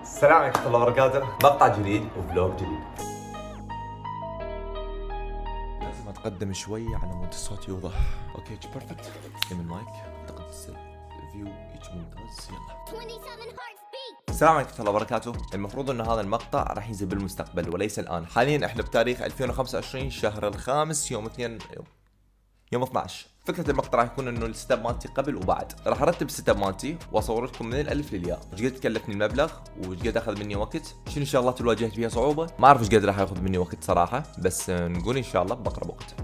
السلام عليكم ورحمة الله وبركاته. مقطع جديد وفلوج جديد. لازم اتقدم شوي على مود الصوت يوضح. اوكي بيرفكت. من المايك اعتقد الفيو يجي ممتاز. يلا. السلام عليكم ورحمة الله وبركاته. المفروض ان هذا المقطع راح ينزل بالمستقبل وليس الان. حاليا احنا بتاريخ 2025 شهر الخامس يوم 12. فكرة المقطع راح يكون انه السيت اب مالتي قبل وبعد. راح ارتب السيت اب مالتي واصور لكم من الالف للياء. ايش قد كلفني المبلغ وايش قد اخذ مني وقت، شنو الشغلات اللي واجهت فيها صعوبة. ما اعرف ايش قد راح ياخذ مني وقت صراحة، بس نقول ان شاء الله بقرب وقت.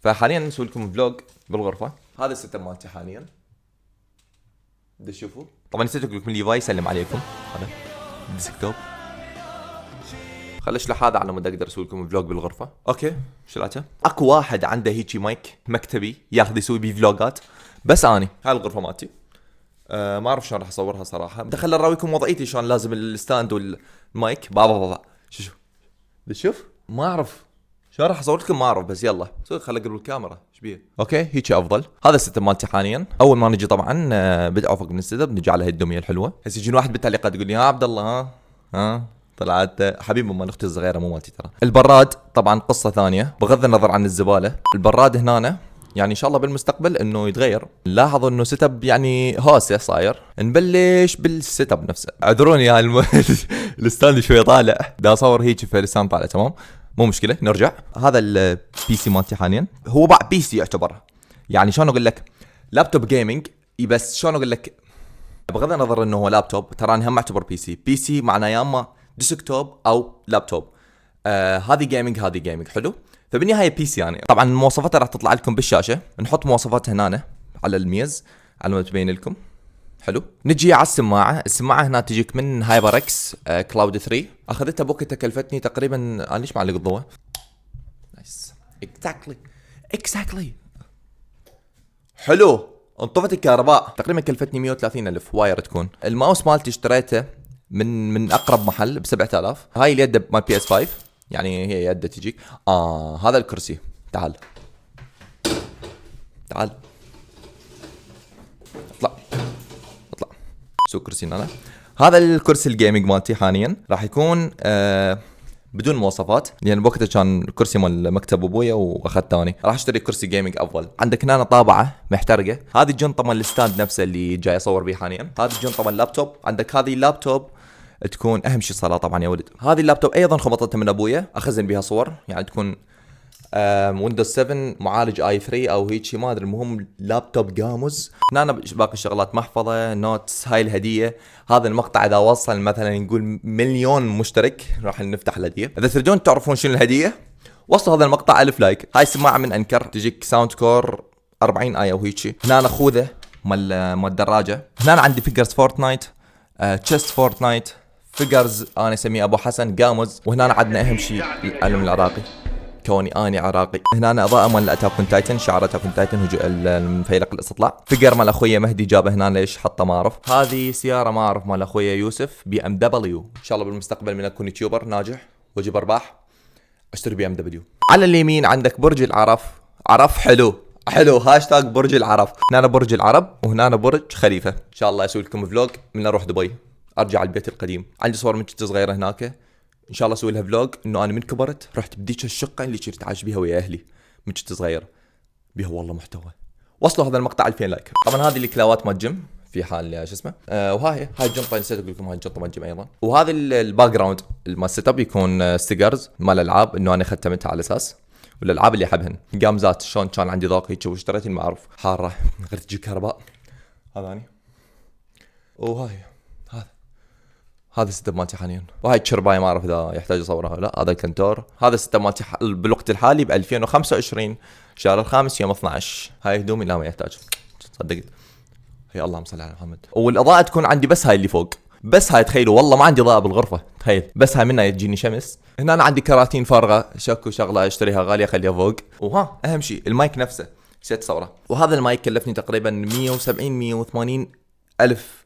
فحاليا نسوي لكم فلوج بالغرفة. هذا السيت اب مالتي حاليا. بدي تشوفوا. طبعا نسيت اقول لكم ليفاي يسلم عليكم. هذا ديسكتوب. خل اشلح هذا على مود اقدر اسوي لكم فلوج بالغرفه. اوكي شلاته. اكو واحد عنده هيجي مايك مكتبي ياخذ يسوي بيه فلوجات، بس اني هاي الغرفه مالتي. ما اعرف شلون راح اصورها صراحه. دخل اراويكم وضعيتي شلون لازم الستاند والمايك. بابا شوف بتشوف. ما اعرف شلون راح اصور لكم، ما اعرف، بس يلا سوي خل اقرب الكاميرا ايش بيه. اوكي هيك افضل. هذا السيت اب مالتي حاليا. اول ما نجي طبعا بدأ افق من السيت اب، نجي على هالدميه الحلوه. هسه يجي واحد بالتعليقات يقول لي ها عبد الله ها طلعت حبيبي مال اختي الصغيره مو مالتي ترى. البراد طبعا قصه ثانيه بغض النظر عن الزباله. البراد هنا يعني ان شاء الله بالمستقبل انه يتغير. لاحظوا انه سيت اب يعني هوسه صاير. نبلش بالسيت اب نفسه. اعذروني يا الستاند شوي طالع، دا اصور هيك في الستاند طالع تمام، مو مشكله. نرجع. هذا البي سي مالتي حاليا هو بقى بي سي يعتبر، يعني شلون اقول لك لابتوب جيمنج، بس شلون اقول لك بغض النظر انه هو لابتوب، ترى انا هم اعتبر بي سي. بي سي معناه يا اما ديسكتوب او لابتوب. هذه جيمنج حلو. فبالنهايه بي سي يعني. طبعا مواصفاتها راح تطلع لكم بالشاشه. نحط مواصفاتها هنا على الميز على ما تبين لكم. حلو. نجي على السماعه هنا تجيك من هايبر اكس كلاود 3. اخذتها بوقتها كلفتني تقريبا انا ليش معلق الضوء. نايس اكزاكتلي حلو. انطفت الكهرباء تقريبا كلفتني 130 ألف واير تكون. الماوس مالتي اشتريته من اقرب محل ب 7000. هاي اليد مال بي اس 5 يعني هي يد تجيك. هذا الكرسي. تعال اطلع سو كرسي انا. هذا الكرسي الجيمنج مالتي حاليا راح يكون بدون مواصفات، يعني بوقتها كان كرسي مال مكتب ابويا واخذت ثاني. راح اشتري كرسي جيمنج افضل. عندك هنا طابعه محترقه. هذه الجنطه مال الستاند نفسه اللي جاي اصور به حاليا. هذه الجنطه مال اللابتوب. عندك هذه اللابتوب تكون اهم شيء صلاة طبعا يا ولد. هذه اللابتوب ايضا خبطتها من ابويا، اخزن بها صور، يعني تكون ويندوز 7 معالج اي 3 او هيك شيء ما ادري. المهم لابتوب جاموز. هنا باقي الشغلات محفظه نوتس. هاي الهديه. هذا المقطع اذا وصل مثلا نقول 1,000,000 مشترك راح نفتح الهديه. اذا تريدون تعرفون شنو الهديه وصلوا هذا المقطع 1000 لايك. هاي سماعه من انكر تجيك ساوند كور 40 اي او هيك شيء. هنا خوذه مال الدراجه. هنا عندي فيجرز فورتنايت، تشيست فورتنايت، فيجرز انا اسميه ابو حسن جاموز. وهنا عندنا اهم شيء العلم العراقي كوني اني عراقي. هنا اضاءه مال اتاك اون تايتن، شعار اتاك اون تايتن المفيلق الاستطلاع. فيجر مال اخويا مهدي جابه هنا، ليش حطه ما اعرف. هذه سياره ما اعرف مال اخويا يوسف بي ام دبليو. ان شاء الله بالمستقبل من اكون يوتيوبر ناجح واجيب ارباح اشتري بي ام دبليو. على اليمين عندك برج العرف. عرف حلو هاشتاج برج العرب. هنا برج العرب وهنا برج خليفه. ان شاء الله اسوي لكم فلوج من اروح دبي ارجع البيت القديم. عندي صور من كنت صغيره هناك، ان شاء الله اسوي لها فلوج انه انا من كبرت رحت بديك الشقه اللي كنت عايش بيها ويا اهلي من كنت صغير بيها. والله محتوى. وصلوا هذا المقطع 2000 لايك. طبعا هذه الكلاوات مال الجيم في حال شو اسمه. وهاي الجنطه نسيت اقول لكم، هاي الجنطه مال الجيم ايضا. وهذا الباك جراوند مال السيت اب يكون ستيكرز مال الالعاب انه انا ختمتها على اساس والالعاب اللي احبهن. قامزات شلون كان عندي ذوق هيك واشتريت ما اعرف حاره غير تجي كهرباء. هذاني. وهاي هذا السيت اب مالتي حاليا. وهاي الشربايه ما اعرف اذا يحتاج اصورها ولا. هذا الكنتور. هذا السيت اب مالتي بالوقت الحالي ب 2025 شهر الخامس يوم 12. هاي هدومي لا ما يحتاج صدقت. هي اللهم صل على محمد. والاضاءه تكون عندي بس هاي اللي فوق، بس هاي تخيلوا والله ما عندي اضاءه بالغرفه تخيل، بس هاي منها تجيني شمس. هنا أنا عندي كراتين فارغه شكو شغله اشتريها غاليه خليها فوق. وها اهم شيء المايك نفسه نسيت صوره. وهذا المايك كلفني تقريبا 170-180 الف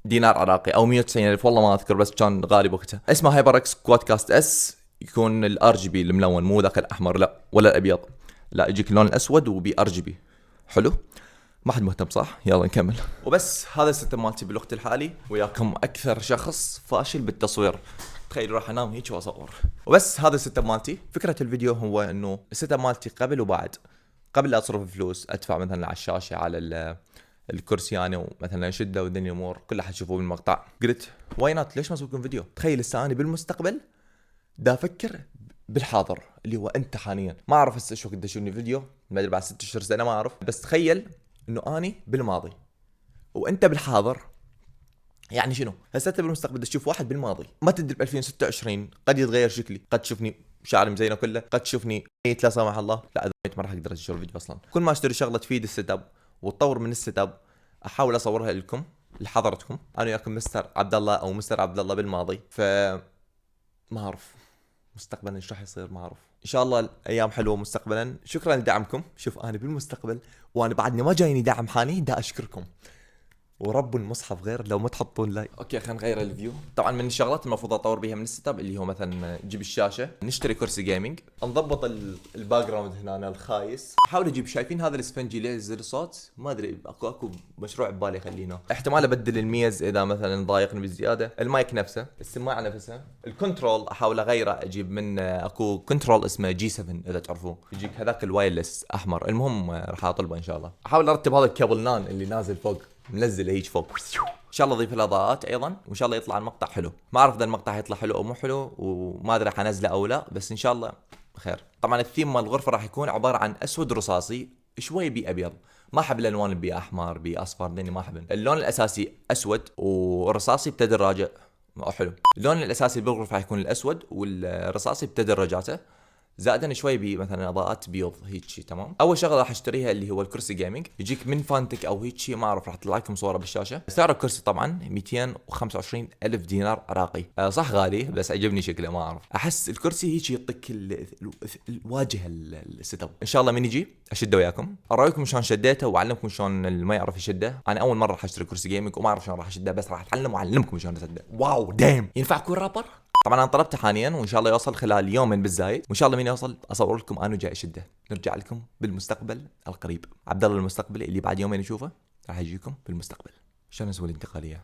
دينار عراقي او 190 الف والله ما اذكر، بس كان غالي وقتها. اسمه هايبر اكس كوادكاست اس. يكون الار جي بي الملون مو ذاك الاحمر لا ولا الابيض، لا يجيك اللون الاسود وبي ار جي بي. حلو. ما حد مهتم صح؟ يلا نكمل. وبس هذا السيت اب مالتي بالوقت الحالي، وياكم اكثر شخص فاشل بالتصوير. تخيل راح انام هيك واصور. وبس هذا السيت اب مالتي. فكره الفيديو هو انه السيت اب مالتي قبل وبعد. قبل لا اصرف فلوس ادفع مثلا على الشاشه على الكرسي يعني، ومثلا شده والدنيا امور كلها حتشوفوه بالمقطع. قلت واي نوت، ليش ما اسوي لكم فيديو؟ تخيل هسه انا بالمستقبل دا افكر بالحاضر اللي هو انت حاليا. ما اعرف هسه شو قديش يشوفني فيديو، ما ادري بعد 6 اشهر سنه ما اعرف، بس تخيل انه اني بالماضي وانت بالحاضر. يعني شنو؟ هسه انت بالمستقبل تشوف واحد بالماضي، ما تدري ب 2026 قد يتغير شكلي، قد تشوفني شعري مزينه كله، قد تشوفني ميت لا سامح الله. لا اذا ميت ما راح اقدر اشوف الفيديو اصلا. كل ما اشتري شغله تفيد السيت اب وتطور من السيت اب احاول اصورها لكم لحضرتكم. انا وياكم مستر عبد الله او مستر عبد الله بالماضي. ما اعرف مستقبلا ايش راح يصير، ما اعرف. ان شاء الله الايام حلوه مستقبلا. شكرا لدعمكم. شوف انا بالمستقبل وانا بعدني ما جايني دعم حالي، دا اشكركم ورب المصحف غير لو ما تحطون لايك. اوكي خلينا نغير الفيو. طبعا من الشغلات المفروض اطور بيها من السيت اب اللي هو مثلا نجيب الشاشه، نشتري كرسي جيمنج، نضبط الباك جراوند هنا الخايس، احاول اجيب. شايفين هذا الاسفنجي اللي ينزل الصوت؟ ما ادري اكو مشروع ببالي خلينه. احتمال ابدل الميز اذا مثلا ضايقني بزياده. المايك نفسه، السماعه نفسها، الكنترول احاول اغيره، اجيب من اكو كنترول اسمه جي 7 اذا تعرفوه، يجيك هذاك الوايرلس احمر. المهم راح اطلبه ان شاء الله. احاول ارتب هذا الكابل نان اللي نازل فوق، منزل هيك فوق. ان شاء الله اضيف الاضاءات ايضا، وان شاء الله يطلع المقطع حلو. ما اعرف اذا المقطع هيطلع حلو او مو حلو، وما ادري راح انزله او لا، بس ان شاء الله خير. طبعا الثيم مال الغرفه راح يكون عباره عن اسود رصاصي شوي بي ابيض. ما احب الالوان بي احمر بي اصفر، لاني ما احب. اللون الاساسي اسود ورصاصي بتدرجات. حلو. اللون الاساسي بالغرفه راح يكون الاسود، والرصاصي بتدرجاته، زائدا شوي مثلا اضاءات بيض هيك شيء. تمام. اول شغله راح اشتريها اللي هو الكرسي جيمنج، يجيك من فانتك او هيك شيء، ما اعرف، راح اطلع لكم صوره بالشاشه. سعر الكرسي طبعا 225 الف دينار عراقي. صح غالي بس عجبني شكله. ما اعرف، احس الكرسي هيك يعطيك الواجهه السيت اب. ان شاء الله من يجي اشده وياكم، ارايكم شلون شديته واعلمكم شلون اللي ما يعرف يشده. انا اول مره راح اشتري كرسي جيمنج وما اعرف شلون راح اشده، بس راح اتعلم واعلمكم شلون اشده. واو دايم، ينفع اكون رابر؟ طبعا انا طلبته حاليا وان شاء الله يوصل خلال يومين بالزايد، وان شاء الله من يوصل اصور لكم انا جاي اشده. نرجع لكم بالمستقبل القريب. عبد الله المستقبلي اللي بعد يومين نشوفه راح يجيكم بالمستقبل. شلون اسوي الانتقاليه؟